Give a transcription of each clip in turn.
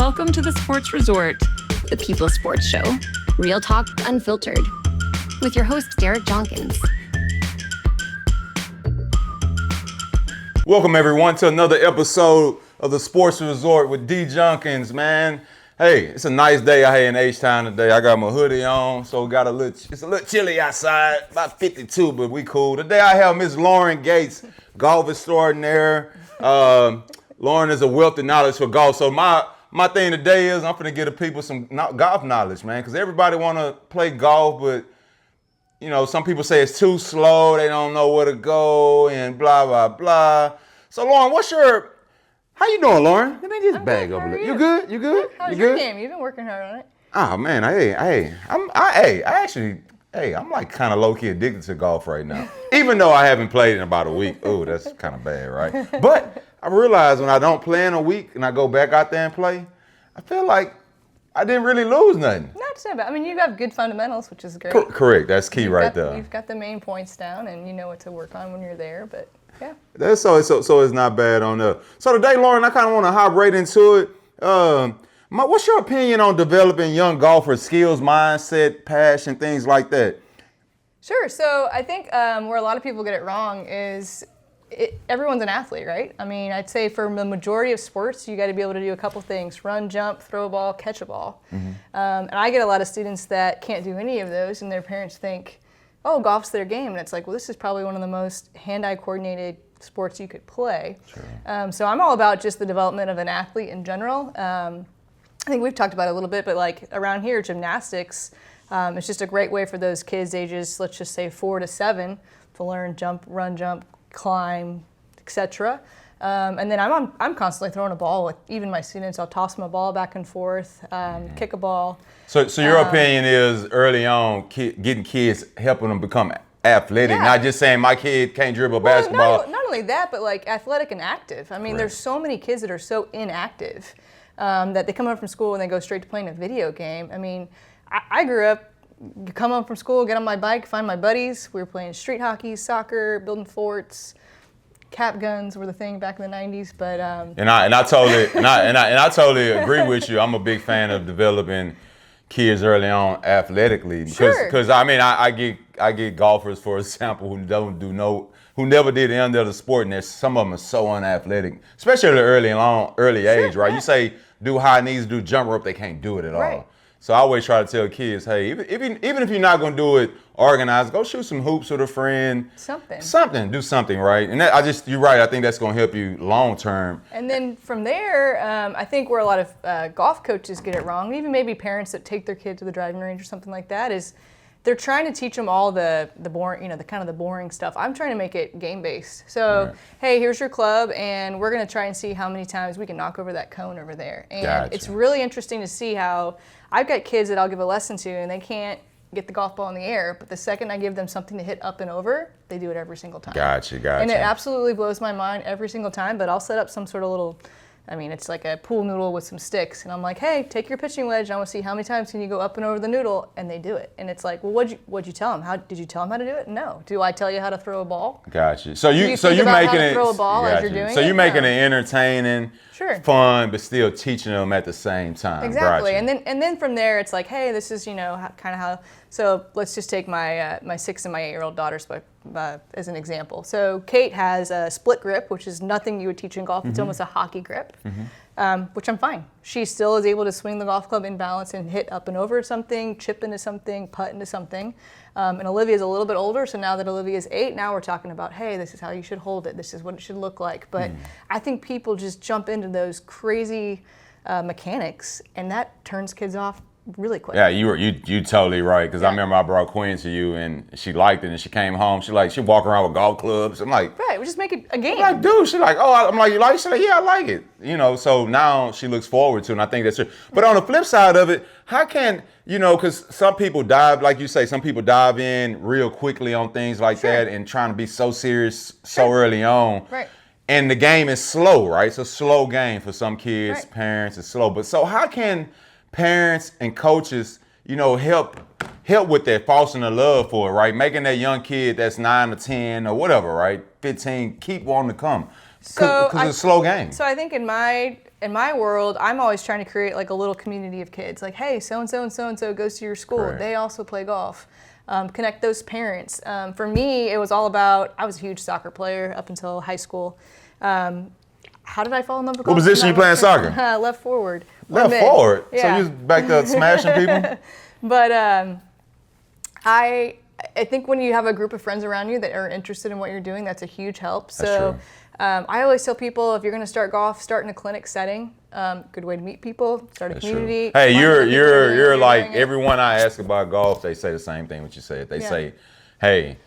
Welcome to the Sports Resort, the People's Sports Show. Real talk unfiltered. With your host, Derrick Jonkins. Welcome, everyone, to another episode of the Sports Resort with D. Jonkins, man. Hey, it's a nice day out here in H-Town today. I got my hoodie on, so it's a little chilly outside, about 52, but we cool. Today I have Miss Lauren Gates, golf extraordinaire. Lauren is a wealth of knowledge for golf. So my thing today is I'm going to give the people some golf knowledge, man, because everybody want to play golf, but, you know, some people say it's too slow, they don't know where to go, and blah, blah, blah. So, Lauren, how you doing, Lauren? Let me just bag over there. You good? You good? How's your game? You've been working hard on it. Oh man, I'm like kind of low key addicted to golf right now. Even though I haven't played in about a week. Oh, that's kind of bad, right? But I realize when I don't play in a week and I go back out there and play, I feel like I didn't really lose nothing. Not so bad. I mean, you have good fundamentals, which is great. Correct. That's key there. You've got the main points down, and you know what to work on when you're there. But yeah. That's so it's not bad on there. So today, Lauren, I kind of want to hop right into it. What's your opinion on developing young golfers' skills, mindset, passion, things like that? Sure. So I think where a lot of people get it wrong is everyone's an athlete, right? I mean, I'd say for the majority of sports, you got to be able to do a couple things: run, jump, throw a ball, catch a ball. Mm-hmm. And I get a lot of students that can't do any of those, and their parents think, oh, golf's their game. And it's like, well, this is probably one of the most hand-eye coordinated sports you could play. Sure. So I'm all about just the development of an athlete in general. I think we've talked about it a little bit, but like around here, gymnastics, it's just a great way for those kids ages, let's just say 4 to 7, to learn jump, run, jump, climb, etc. And then I'm constantly throwing a ball with even my students. I'll toss them a ball back and forth, kick a ball. So your opinion is early on getting kids, helping them become athletic, not just saying my kid can't dribble basketball. Not only that, but like athletic and active. I mean, There's so many kids that are so inactive that they come home from school and they go straight to playing a video game. I mean, I grew up, come home from school, get on my bike, find my buddies. We were playing street hockey, soccer, building forts. Cap guns were the thing back in the 90s, but and I totally agree with you. I'm a big fan of developing kids early on athletically because I mean I get golfers, for example, who never did any other sport, and some of them are so unathletic, especially at an early age, right? You say do high knees, do jump rope, they can't do it at all. So I always try to tell kids, hey, even if you're not gonna do it organized, go shoot some hoops with a friend. Do something, right? And you're right. I think that's gonna help you long term. And then from there, I think where a lot of golf coaches get it wrong, even maybe parents that take their kid to the driving range or something like that, is they're trying to teach them all the boring, the kind of the boring stuff. I'm trying to make it game based. So, Hey, here's your club, and we're gonna try and see how many times we can knock over that cone over there. And It's really interesting to see how I've got kids that I'll give a lesson to, and they can't get the golf ball in the air, but the second I give them something to hit up and over, they do it every single time. Gotcha. And it absolutely blows my mind every single time, but I'll set up some sort of little, it's like a pool noodle with some sticks, and I'm like, hey, take your pitching wedge, I want to see how many times can you go up and over the noodle, and they do it. And it's like, well, what'd you tell them? Did you tell them how to do it? No. Do I tell you how to throw a ball? Gotcha. So you're making it throw a ball as you're doing it? So you're making it entertaining, fun, but still teaching them at the same time. Exactly. Gotcha. And then from there, it's like, hey, this is kind of how. So let's just take my 6 and my 8-year-old daughters as an example. So Kate has a split grip, which is nothing you would teach in golf. Mm-hmm. It's almost a hockey grip, which I'm fine. She still is able to swing the golf club in balance and hit up and over something, chip into something, putt into something. And Olivia's a little bit older, so now that Olivia's 8, now we're talking about, hey, this is how you should hold it. This is what it should look like. But I think people just jump into those crazy mechanics, and that turns kids off really quick. Yeah, you totally right. Because I remember I brought Quinn to you, and she liked it, and she came home. She walk around with golf clubs. I'm like, right, we just make it a game. I'm like, dude, she's like, oh, I'm like, you like it? She's like, yeah, I like it. So now she looks forward to it, and I think that's true. But on the flip side of it, how can, because some people dive, like you say, some people dive in real quickly on things like that and trying to be so serious so early on. Right. And the game is slow, right? It's a slow game for some kids, parents, it's slow. But so how can parents and coaches, help with that, fostering the love for it, right? Making that young kid that's 9 or 10 or whatever, right? 15, keep wanting to come. So Because it's a slow game. So I think in my world, I'm always trying to create like a little community of kids. Like, hey, so and so and so and so goes to your school. Correct. They also play golf. Connect those parents. For me, it was all about. I was a huge soccer player up until high school. How did I fall in love with golf? What position you playing soccer? Left forward. Left mid. forward? Yeah. So you was back there smashing people? But I think when you have a group of friends around you that are interested in what you're doing, that's a huge help. So I always tell people, if you're going to start golf, start in a clinic setting. Good way to meet people, start a community. Hey, you're like doing it. everyone I ask about golf, they say the same thing what you said. They say, hey,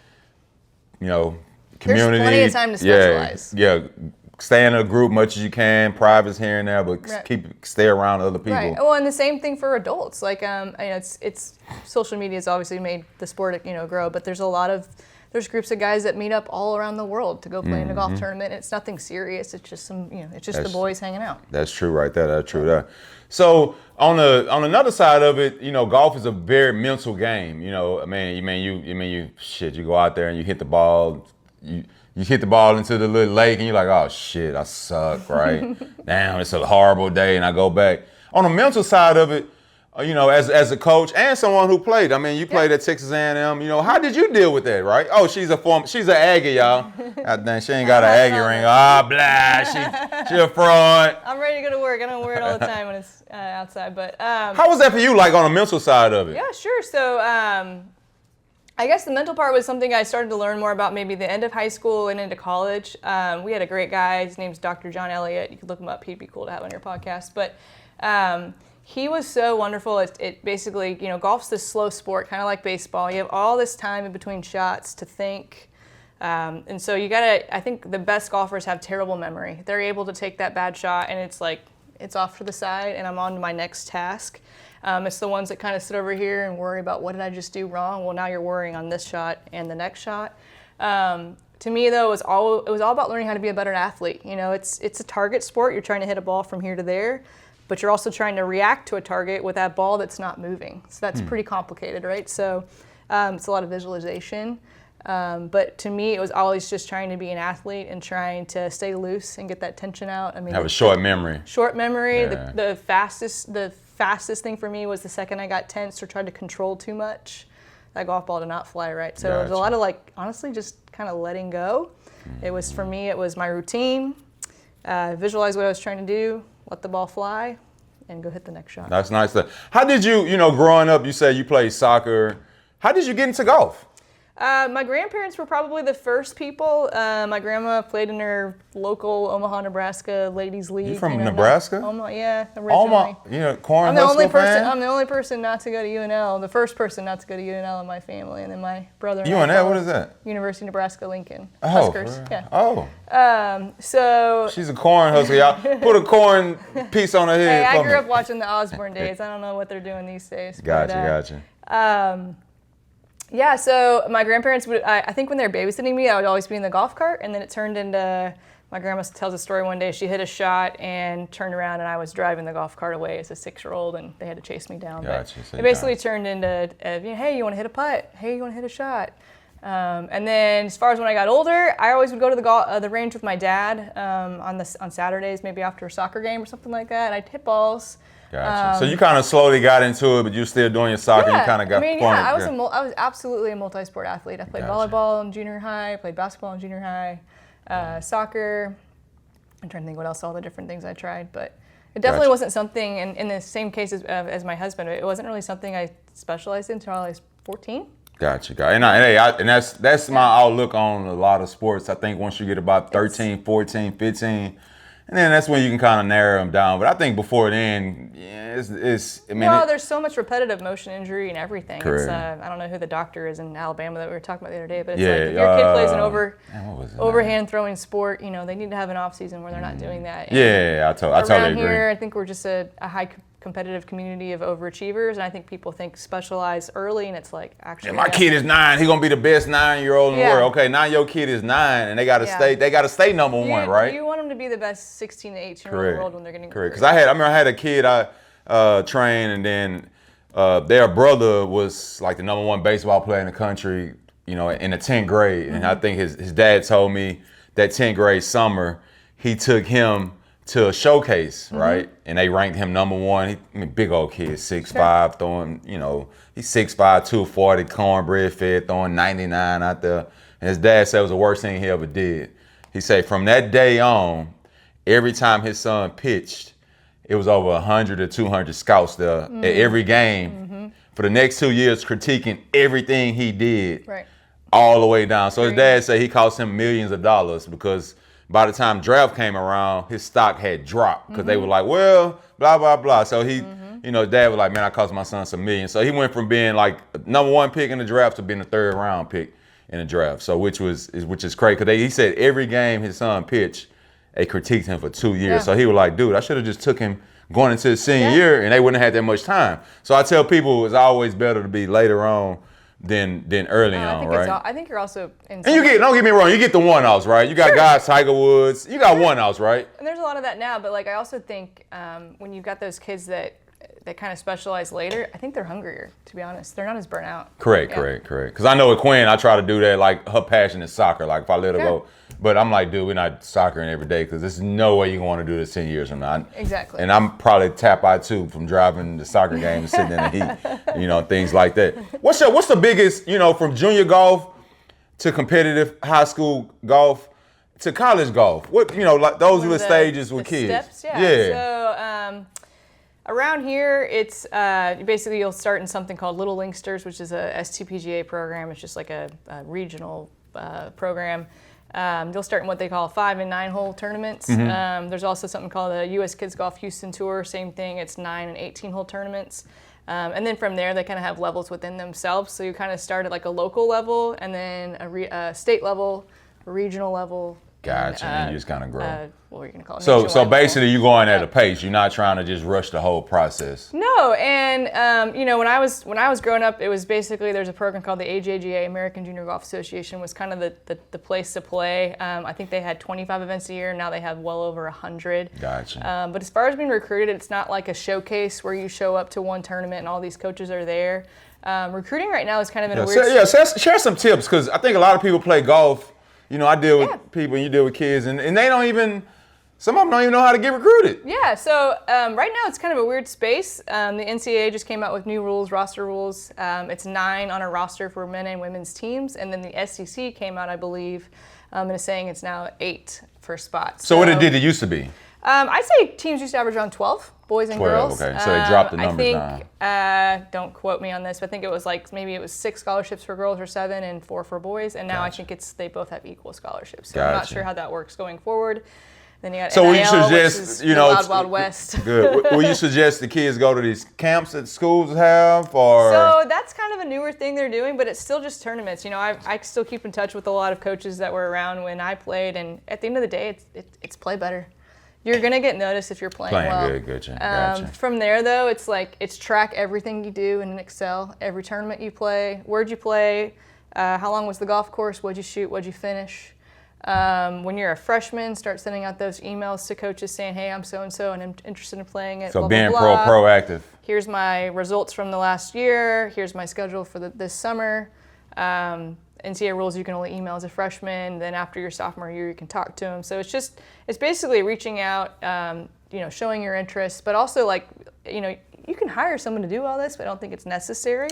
community. There's plenty of time to specialize. Yeah. Stay in a group much as you can, privates here and there, but stay around other people. Right. Well, and the same thing for adults. Like, it's social media has obviously made the sport, grow, but there's groups of guys that meet up all around the world to go play in a golf tournament. It's nothing serious. It's just the boys hanging out. That's true right there. That's true there. So on another side of it, golf is a very mental game. You go out there and you hit the ball. You hit the ball into the little lake and you're like, oh shit, I suck, right? Damn, it's a horrible day, and I go back. On the mental side of it, as a coach and someone who played, you played at Texas A&M. How did you deal with that, right? Oh, she's an Aggie, y'all. God dang, she ain't got an Aggie ring. She a fraud. I'm ready to go to work. I don't wear it all the time when it's outside, but how was that for you, like on the mental side of it? Yeah, sure. So I guess the mental part was something I started to learn more about maybe the end of high school and into college. We had a great guy. His name's Dr. John Elliott. You could look him up. He'd be cool to have on your podcast. But he was so wonderful. It basically, golf's this slow sport, kind of like baseball. You have all this time in between shots to think. And so I think the best golfers have terrible memory. They're able to take that bad shot and it's like, it's off to the side and I'm on to my next task. It's the ones that kind of sit over here and worry about what did I just do wrong? Well, now you're worrying on this shot and the next shot. To me, though, it was all about learning how to be a better athlete. It's a target sport. You're trying to hit a ball from here to there, but you're also trying to react to a target with that ball that's not moving. So that's pretty complicated, right? So it's a lot of visualization. But to me, it was always just trying to be an athlete and trying to stay loose and get that tension out. Have a short memory. Short memory. Yeah. The fastest thing for me was the second I got tense or tried to control too much, that golf ball did not fly right. So it was a lot of honestly, just kind of letting go. It was, for me, it was my routine, visualize what I was trying to do, let the ball fly, and go hit the next shot. That's nice. How did you, growing up, you said you played soccer. How did you get into golf? My grandparents were probably the first people. My grandma played in her local Omaha, Nebraska ladies league. You from Nebraska? Omaha, yeah, originally. Cornhusker I'm the only fan? I'm the only person not to go to UNL. The first person not to go to UNL in my family, and then my brother. And UNL, what is that? University of Nebraska Lincoln. Oh, Huskers. Yeah. Oh. So. She's a Cornhusker, y'all. Put a corn piece on her head. Hey, I grew up watching the Osborne days. I don't know what they're doing these days. Gotcha. Yeah, so my grandparents would, I think when they were babysitting me, I would always be in the golf cart, and then it turned into, my grandma tells a story one day, she hit a shot and turned around and I was driving the golf cart away as a 6-year-old and they had to chase me down. Gotcha. But it basically turned into, hey, you want to hit a putt? Hey, you want to hit a shot? And then as far as when I got older, I always would go to the range with my dad on Saturdays, maybe after a soccer game or something like that. I'd hit balls. Gotcha. So you kind of slowly got into it, but you're still doing your soccer. Yeah, You kind of got I was absolutely a multi-sport athlete. I played volleyball in junior high, played basketball in junior high, soccer. I'm trying to think what else, all the different things I tried, but it definitely wasn't something, in the same case as my husband, it wasn't really something I specialized in until I was 14. Gotcha. And that's my outlook on a lot of sports. I think once you get about 13, 14, 15, and then that's when you can kind of narrow them down. But I think before then, there's so much repetitive motion injury and everything. Correct. I don't know who the doctor is in Alabama that we were talking about the other day, but it's like if your kid plays an overhand throwing sport, they need to have an off season where they're not doing that. And I totally agree. Around here, I think we're just a high competitive community of overachievers, and I think people think specialize early, and it's like actually. My kid is 9. He's gonna be the best 9-year-old in the world. Okay, now your kid is 9, and they gotta stay. They gotta stay number one, right? You want them to be the best 16 to 18-year-old in the world when they're getting. Correct. Because I remember I had a kid I trained, and then their brother was like the number 1 baseball player in the country. In the 10th grade, and I think his dad told me that 10th grade summer he took him to a showcase, right? And they ranked him #1. Big old kid, 6'5", throwing, he's 6'5", 240, cornbread fed, throwing 99 out there. And his dad said it was the worst thing he ever did. He said from that day on, every time his son pitched, it was over 100 or 200 scouts there at every game for the next 2 years critiquing everything he did all the way down. So his dad said he cost him millions of dollars because by the time draft came around, his stock had dropped because they were like, well, blah, blah, blah. So he, his dad was like, man, I cost my son some millions. So he went from being like #1 pick in the draft to being a 3rd round pick in the draft. So which is crazy because he said every game his son pitched, they critiqued him for 2 years. So he was like, dude, I should have just took him going into his senior year and they wouldn't have had that much time. So I tell people it's always better to be later on than early on, right? I think you're also in. And don't get me wrong, you get the one-offs, right? You got guys, Tiger Woods, you got one-offs, right? And there's a lot of that now, but like I also think when you've got those kids that kind of specialize later, I think they're hungrier, to be honest. They're not as burnt out. Correct. Because I know with Quinn, I try to do that, like her passion is soccer, like if I let her go. But I'm like, dude, we're not soccering every day because there's no way you're going to do this 10 years from now. Exactly. And I'm probably tap out too from driving the soccer game and sitting in the heat, things like that. What's the biggest, from junior golf to competitive high school golf to college golf? What, like those are the stages with kids. Steps, So around here, it's basically you'll start in something called Little Linksters, which is a STPGA program. It's just like a regional program. You'll start in what they call 5- and 9-hole tournaments. There's also something called the U.S. Kids Golf Houston Tour. Same thing. It's 9- and 18-hole tournaments. And then from there, they kind of have levels within themselves. So you kind of start at like a local level, and then a state level, a regional level. Gotcha. And you just kind of grow. What were you going to call it? So basically, you're going at a pace. You're not trying to just rush the whole process. No, and when I was growing up, it was basically there's a program called the AJGA, American Junior Golf Association, was kind of the place to play. I think they had 25 events a year. Now they have well over 100. Gotcha. But as far as being recruited, it's not like a showcase where you show up to one tournament and all these coaches are there. Recruiting right now is kind of in a weird. Share some tips because I think a lot of people play golf. I deal with people and you deal with kids, and they don't even. Some of them don't even know how to get recruited. Yeah, so right now it's kind of a weird space. The NCAA just came out with new rules, roster rules. It's 9 on a roster for men and women's teams, and then the SEC came out, I believe, and is saying it's now 8 for spots. So what it used to be? I'd say teams used to average around 12, boys and girls. Okay, so they dropped the numbers down. I think, don't quote me on this, but I think it was maybe it was 6 scholarships for girls or 7 and 4 for boys, and now I think they both have equal scholarships. So I'm not sure how that works going forward. Then you got NIL, you suggest, which is the Wild West. Good. Will you suggest the kids go to these camps that schools have, or? So that's kind of a newer thing they're doing, but it's still just tournaments. I still keep in touch with a lot of coaches that were around when I played, and at the end of the day, it's play better. You're gonna get noticed if you're playing well. Good, gotcha. From there, though, it's track everything you do in Excel. Every tournament you play, where'd you play, how long was the golf course, what'd you shoot, what'd you finish. When you're a freshman, start sending out those emails to coaches saying, hey, I'm so-and-so and I'm interested in playing it. So blah, being blah, blah. proactive. Here's my results from the last year. Here's my schedule for this summer. NCAA rules, you can only email as a freshman. Then after your sophomore year, you can talk to them. So it's basically reaching out, showing your interest, but also you can hire someone to do all this, but I don't think it's necessary.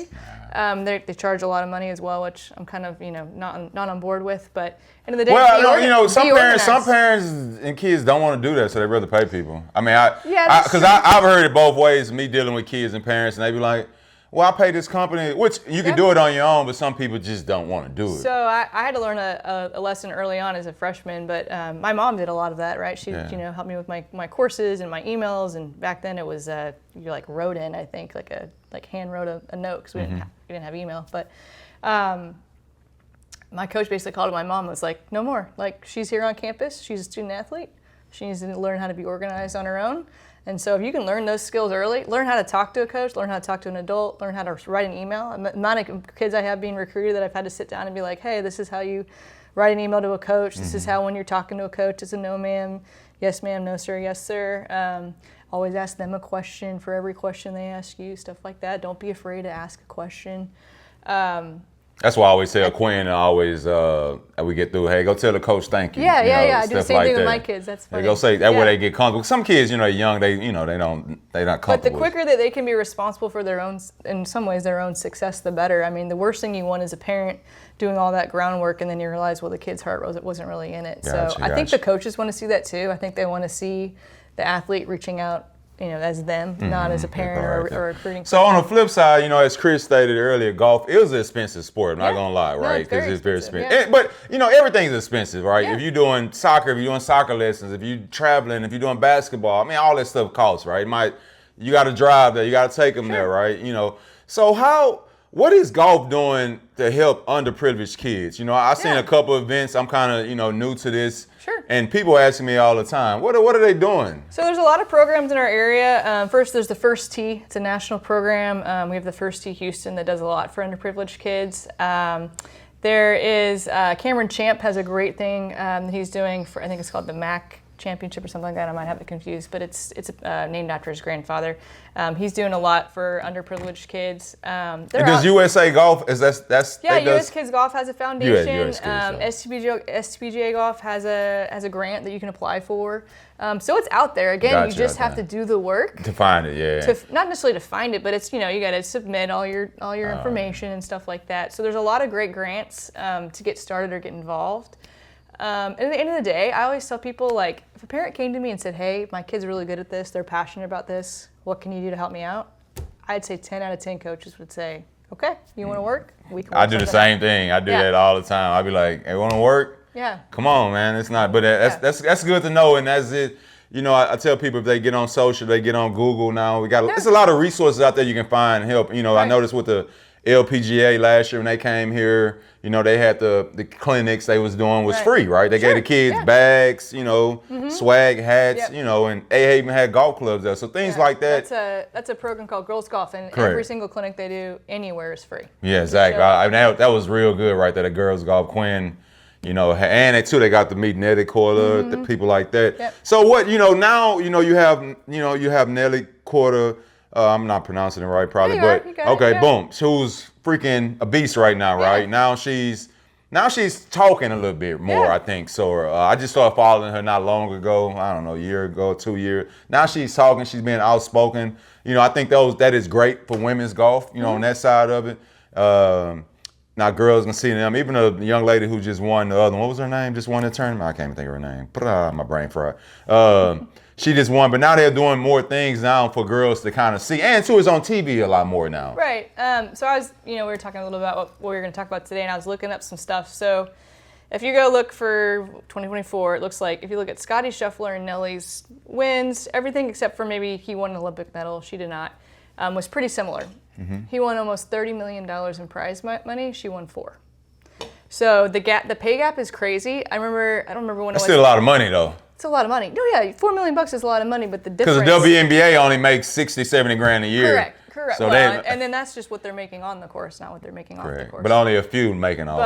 They charge a lot of money as well, which I'm kind of not on board with. But end of the day, some parents and kids don't want to do that, so they rather pay people. I mean, I've heard it both ways. Me dealing with kids and parents, and they be like, well, I pay this company, which you can do it on your own, but some people just don't want to do it. So I had to learn a lesson early on as a freshman, but my mom did a lot of that, right? She helped me with my courses and my emails, and back then it was you wrote in, I think, hand wrote a note because we didn't have email. But my coach basically called my mom and was like, no more. She's here on campus. She's a student athlete. She needs to learn how to be organized on her own. And so if you can learn those skills early, learn how to talk to a coach, learn how to talk to an adult, learn how to write an email. The amount of kids I have being recruited that I've had to sit down and be like, hey, this is how you write an email to a coach. This is how when you're talking to a coach, it's a no ma'am, yes ma'am, no sir, yes sir. Always ask them a question for every question they ask you, stuff like that. Don't be afraid to ask a question. That's why I always tell Quinn and always we get through, hey, go tell the coach thank you. Yeah, you know, I do the same like thing that. with my kids. That's funny. They go say that way they get comfortable. Some kids, you know, young, they're not comfortable. But the quicker that they can be responsible for their own, in some ways, their own success, the better. I mean, the worst thing you want is a parent doing all that groundwork and then you realize, well, the kid's heart wasn't really in it. So I think the coaches want to see that too. I think they want to see the athlete reaching out, you know, as them, not as a parent or a recruiting. So on the flip side, you know, as Chris stated earlier, golf is an expensive sport. I'm not gonna lie, right? Because it's very expensive. Yeah. But you know, everything's expensive, right? Yeah. If you're doing soccer, if you're doing soccer lessons, if you're traveling, if you're doing basketball, I mean, all that stuff costs, right? You got to drive there, you got to take them there, right? You know, so what is golf doing to help underprivileged kids? You know, I've seen a couple events. I'm kind of, you know, new to this. Sure. And people asking me all the time, what are they doing? So there's a lot of programs in our area. First, there's the First Tee. It's a national program. We have the First Tee Houston that does a lot for underprivileged kids. There is Cameron Champ has a great thing that he's doing for, I think it's called the MAC Championship or something like that. I might have it confused, but it's named after his grandfather. He's doing a lot for underprivileged kids. Does USA Golf that's US Kids Golf has a foundation. US Kids, SPGA Golf has a grant that you can apply for. So it's out there. Again, you just have to do the work to find it. Yeah. Not necessarily to find it, but it's, you know, you got to submit all your information and stuff like that. So there's a lot of great grants to get started or get involved. At the end of the day, I always tell people, like, if a parent came to me and said, hey, my kid's really good at this, they're passionate about this, what can you do to help me out? I'd say 10 out of 10 coaches would say, okay, you want to work? We can work. I do the same thing. I do that all the time. I'd be like, hey, want to work? Yeah. Come on, man. It's not, but that's good to know, and that's it. You know, I tell people if they get on social, they get on Google now. There's a lot of resources out there you can find help. You know, I noticed with the LPGA last year when they came here, you know, they had the clinics they was doing was free, right? They gave the kids bags, you know, swag hats, you know, and A even had golf clubs there. So things like that. That's a program called Girls Golf, and every single clinic they do anywhere is free. Yeah, exactly. That was real good right there, the Girls Golf. Quinn, you know, and they got to meet Nelly Corder, the people like that. Yep. So what, you know, now, you know, you have Nelly Corder. I'm not pronouncing it right, probably, but okay, boom. Who's freaking a beast right now, right? Now she's talking a little bit more, I think. So I just started following her not long ago. I don't know, a year ago, 2 years. Now she's talking. She's being outspoken. You know, I think that is great for women's golf. You know, on that side of it. Now girls can see them. Even a young lady who just won the other one. What was her name? Just won the tournament. I can't even think of her name. My brain fried. She just won, but now they're doing more things now for girls to kind of see. And too, it's on TV a lot more now. Right. So I was, you know, we were talking a little about what we were going to talk about today, and I was looking up some stuff. So if you go look for 2024, it looks like if you look at Scotty Scheffler and Nelly's wins, everything except for maybe he won an Olympic medal, she did not, was pretty similar. He won almost $30 million in prize money. She won $4 million. So the pay gap is crazy. I don't remember when it was. That's still a lot of money though. It's a lot of money. No, yeah, $4 million is a lot of money, but the difference. Because the WNBA only makes 60, 70 grand a year. Correct. So and then that's just what they're making on the course, not what they're making off the course. But only a few making off.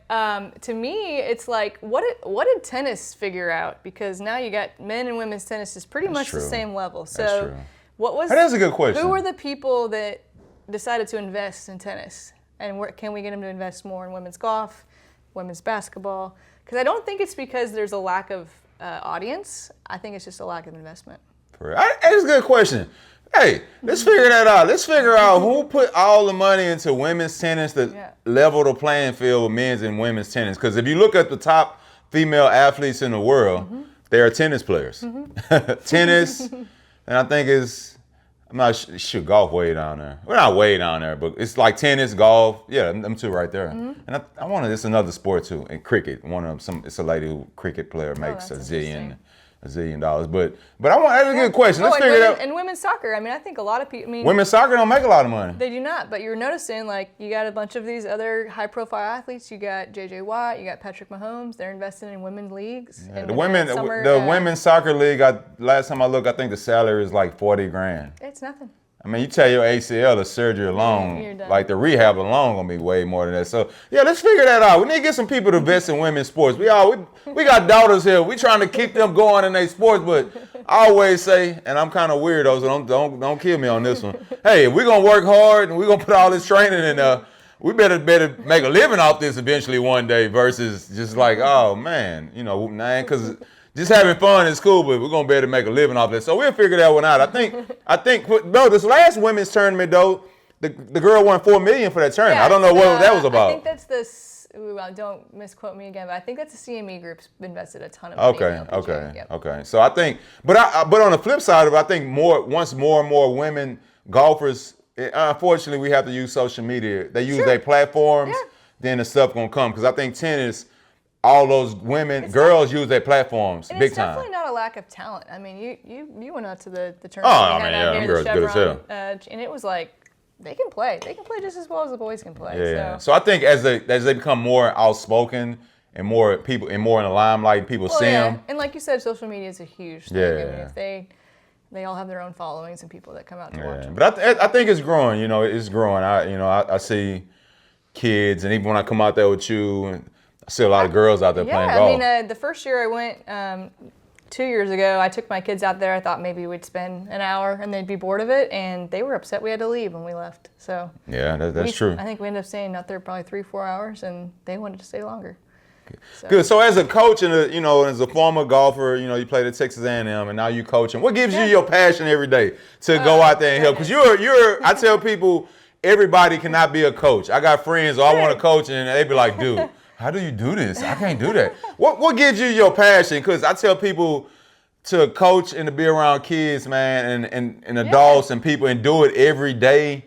But to me, it's like, what did tennis figure out? Because now you got men and women's tennis is pretty much the same level. So what was? That's a good question. Who were the people that decided to invest in tennis? And can we get them to invest more in women's golf, women's basketball? Because I don't think it's because there's a lack of audience. I think it's just a lack of investment. That's a good question. Hey, let's figure that out. Let's figure out who put all the money into women's tennis to level the playing field with men's and women's tennis. Because if you look at the top female athletes in the world, they are tennis players. Tennis, and I think I'm not sure golf way down there. Well, not way down there, but it's like tennis, golf. Yeah, them two right there. And I wanted it's another sport too. And cricket. It's a lady who cricket player makes a zillion dollars. But that's a good question. Let's figure it out. And women's soccer. I mean, I think a lot of people. Women's soccer don't make a lot of money. They do not. But you're noticing, like, you got a bunch of these other high-profile athletes. You got J.J. Watt. You got Patrick Mahomes. They're investing in women's leagues. Yeah, the women's soccer league. Last time I looked, I think the salary is like $40,000. It's nothing. I mean, you tell your ACL, the surgery alone, like the rehab alone, gonna be way more than that. So yeah, let's figure that out. We need to get some people to invest in women's sports. We got daughters here. We trying to keep them going in their sports, but I always say, and I'm kind of weirdo, so don't kill me on this one. Hey, we're gonna work hard and we're gonna put all this training in there. we better make a living off this eventually one day versus just like, oh man, man, because just having fun is cool, but we're gonna be able to make a living off this. So we'll figure that one out. I think, bro, this last women's tournament though, the girl won $4 million for that tournament. Yeah, I don't know what that was about. I think that's don't misquote me again, but I think that's the CME Group's invested a ton of money. Okay. So I think, but on the flip side of it, I think once more and more women golfers, unfortunately, we have to use social media. They use their platforms, then the stuff gonna come. Because I think tennis, all those girls use their platforms big time. It's definitely not a lack of talent. I mean, you went out to the tournament. Oh, I mean, yeah, them girls good as hell. And it was like, they can play. They can play just as well as the boys can play. Yeah. So I think as they become more outspoken and more people and more in the limelight, people see them. And like you said, social media is a huge thing. Yeah. I mean, if they all have their own followings and people that come out to watch them. But I think it's growing. It's growing. I see kids, and even when I come out there with you, and I see a lot of girls out there playing golf. I mean, the first year I went. 2 years ago, I took my kids out there. I thought maybe we'd spend an hour and they'd be bored of it, and they were upset we had to leave when we left. So yeah, that's true. I think we ended up staying out there probably 3-4 hours, and they wanted to stay longer. Good. So as a coach and as a former golfer, you played at Texas A&M, and now you coaching. What gives you your passion every day to go out there and help? Because I tell people everybody cannot be a coach. I got friends, I want to coach, and they be like, dude, how do you do this? I can't do that. What gives you your passion? Because I tell people to coach and to be around kids, man, and adults and people, and do it every day,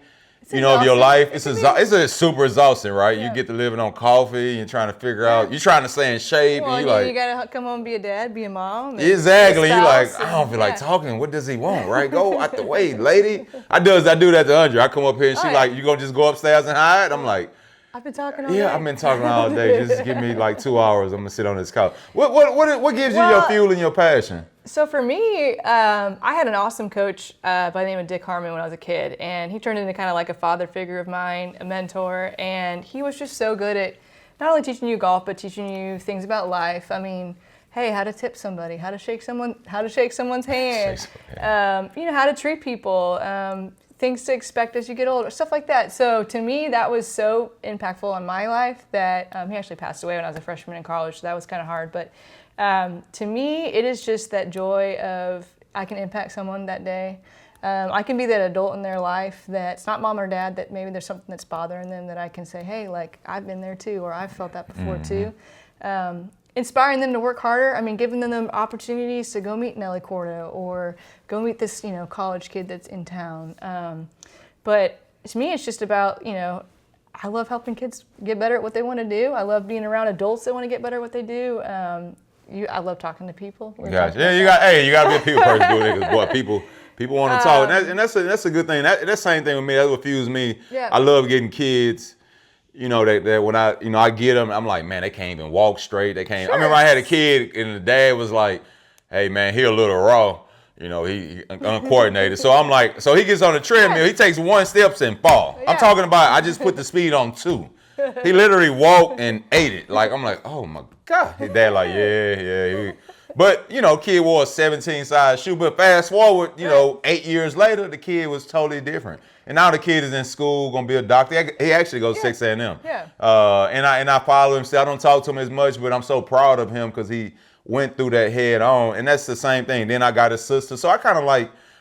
of your life. It's super exhausting, right? Yeah. You get to living on coffee and trying to figure out, you're trying to stay in shape. Well, and you got to come home and be a dad, be a mom. Exactly. You're like, I don't feel like talking. What does he want, right? Go out the way, lady. I do that to Andrea. I come up here and she like, you going to just go upstairs and hide? I'm like, I've been talking all day. Yeah, I've been talking all day. Just give me like 2 hours. I'm gonna sit on this couch. What gives you your fuel and your passion? So for me, I had an awesome coach by the name of Dick Harmon when I was a kid, and he turned into kind of like a father figure of mine, a mentor, and he was just so good at not only teaching you golf, but teaching you things about life. I mean, hey, how to tip somebody, how to shake someone's hand, how to treat people. Things to expect as you get older, stuff like that. So to me, that was so impactful on my life that he actually passed away when I was a freshman in college, so that was kind of hard. But to me, it is just that joy of I can impact someone that day. I can be that adult in their life that's not mom or dad, that maybe there's something that's bothering them that I can say, hey, like I've been there too, or I've felt that before too. Inspiring them to work harder. I mean, giving them the opportunities to go meet Nelly Cordo or go meet this, college kid that's in town. But to me, it's just about, I love helping kids get better at what they want to do. I love being around adults that want to get better at what they do. I love talking to people. You got to be a people person doing it because people want to talk, and that's a good thing. That's the same thing with me. That's what fuels me. Yeah. I love getting kids. That when I get them, I'm like, man, they can't even walk straight. They can't. Sure. I remember I had a kid, and the dad was like, hey, man, he a little raw. He uncoordinated. So I'm like, so he gets on the treadmill. He takes 1 step and fall. Yeah. I'm talking about, I just put the speed on 2. He literally walked and ate it. Like, I'm like, oh my God. His dad like, yeah. But, kid wore a 17 size shoe. But fast forward, 8 years later, the kid was totally different. And now the kid is in school, gonna be a doctor. He actually goes to Texas A&M. Yeah. And I follow him. I don't talk to him as much, but I'm so proud of him because he went through that head on. And that's the same thing. Then I got a sister. So I kind of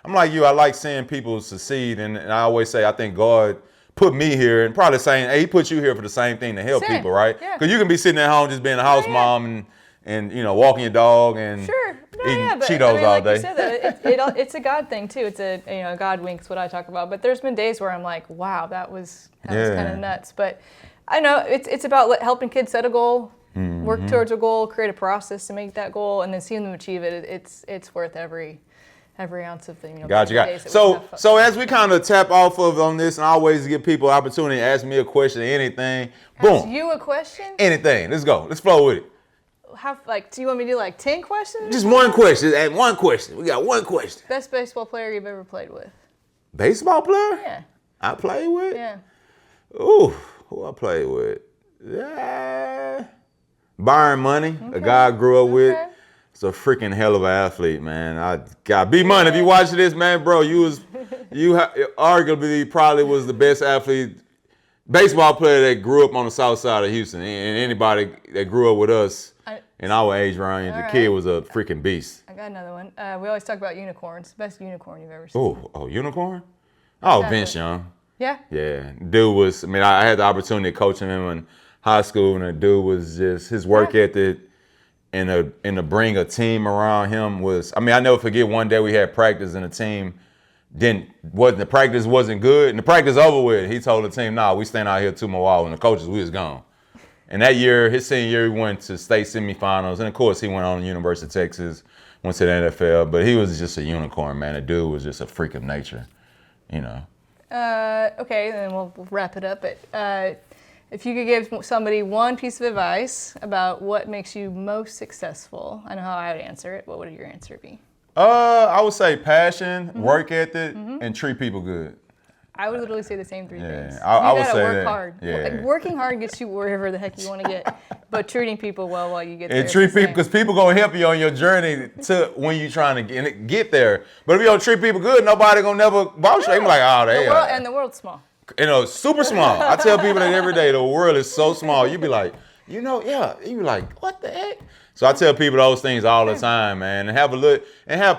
I'm like you. I like seeing people succeed. And I always say, I think God put me here, and probably saying, hey, he put you here for the same thing, to help people, right? Because you can be sitting at home just being a house mom and walking your dog and eating Cheetos all day. You said, it's a God thing too. It's a God wink's what I talk about. But there's been days where I'm like, wow, that was kind of nuts. But I know it's about helping kids set a goal, work towards a goal, create a process to make that goal, and then seeing them achieve it. It's worth every ounce of the Gotcha. So as we kind of tap off of on this, and I always give people an opportunity to ask me a question, anything. Boom. Ask you a question? Anything. Let's go. Let's flow with it. Do you want me to do 10 questions? Just one question. Add one question. We got one question. Best baseball player you've ever played with? Baseball player? Yeah. I played with? Yeah. Ooh, who I played with? Yeah. Byron Money, a guy I grew up with. It's a freaking hell of an athlete, man. I got B-Money. If you watch this, man, bro, you arguably probably was the best athlete baseball player that grew up on the south side of Houston, and anybody that grew up with us in our age range, the kid was a freaking beast. I got another one. We always talk about unicorns. Best unicorn you've ever seen. Oh, unicorn? Oh, exactly. Vince Young. Yeah? Yeah. Dude was, I had the opportunity to coach him in high school, and the dude was just, his work ethic and to bring a team around him was, I never forget one day we had practice and the team the practice wasn't good, and the practice over with. He told the team, "Nah, we stand out here 2 more hours," and the coaches, we was gone. And that year, his senior year, he went to state semifinals, and of course, he went on to University of Texas, went to the NFL. But he was just a unicorn, man. The dude was just a freak of nature, you know. Okay, then we'll wrap it up. But if you could give somebody one piece of advice about what makes you most successful, I know how I would answer it. What would your answer be? I would say passion, work ethic, and treat people good. I would literally say the same 3 things. I would say work that. hard. Yeah. Working hard gets you wherever the heck you want to get, but treating people well while you get there. And treat people, because people gonna help you on your journey to when you're trying to get there. But if you don't treat people good, nobody gonna never vouch for you. Like, oh, they are. And the world's small. Super small. I tell people that every day, the world is so small. You be like, you be like, what the heck? So I tell people those things all the time, man, and have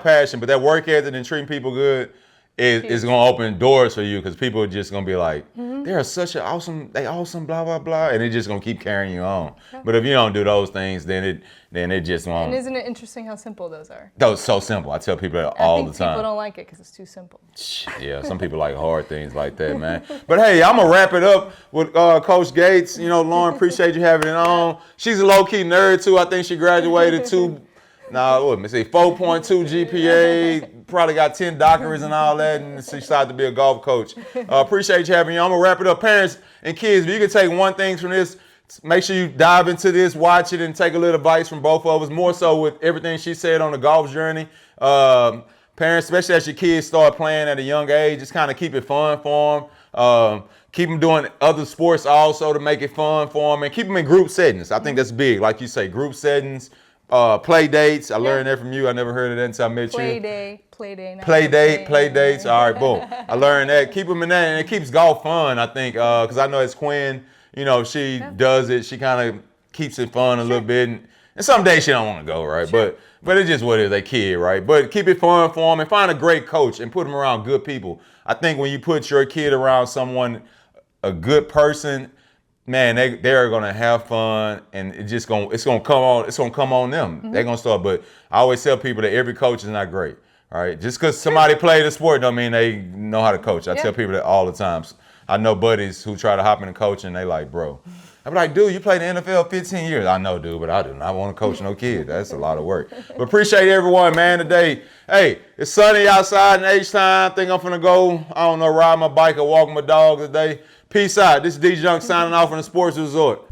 passion. But that work ethic and treating people good is gonna open doors for you, because people are just gonna be like, they're such an awesome, blah blah blah, and it's just gonna keep carrying you on. Yeah. But if you don't do those things, then it just won't. And isn't it interesting how simple those are? Those so simple. I tell people that all the time. People don't like it because it's too simple. Yeah, some people like hard things like that, man. But hey, I'm gonna wrap it up with Coach Gates. Lauren, appreciate you having it on. She's a low-key nerd too. I think she graduated 4.2 GPA, probably got 10 doctorates and all that, and she decided to be a golf coach. Appreciate you having you. I'm gonna wrap it up. Parents and kids, if you can take one thing from this, make sure you dive into this, watch it, and take a little advice from both of us, more so with everything she said on the golf journey. Parents, especially as your kids start playing at a young age, just kind of keep it fun for them. Keep them doing other sports also to make it fun for them, and keep them in group settings. I think that's big. Like you say, group settings. Play dates. I learned that from you. I never heard of that until I met you. Play day. Play dates. All right, boom. I learned that. Keep them in that, and it keeps golf fun, I think, because I know as Quinn, she does it. She kind of keeps it fun a little bit, and some days she don't want to go, right? Sure. But it's just what it is, they kid, right? But keep it fun for them, and find a great coach and put them around good people. I think when you put your kid around a good person, man, they're gonna have fun, and it's gonna come on them. They're gonna start. But I always tell people that every coach is not great. All right, just because somebody played a sport don't mean they know how to coach. I tell people that all the time. I know buddies who try to hop into coaching, they like, bro. I'm like, dude, you played in the NFL 15 years. I know, dude, but I do not want to coach no kid. That's a lot of work. But appreciate everyone, man, today. Hey, it's sunny outside in H-Town. I think I'm finna go, I don't know, ride my bike or walk my dog today. Peace out. This is D Junk signing off on the Sports Resort.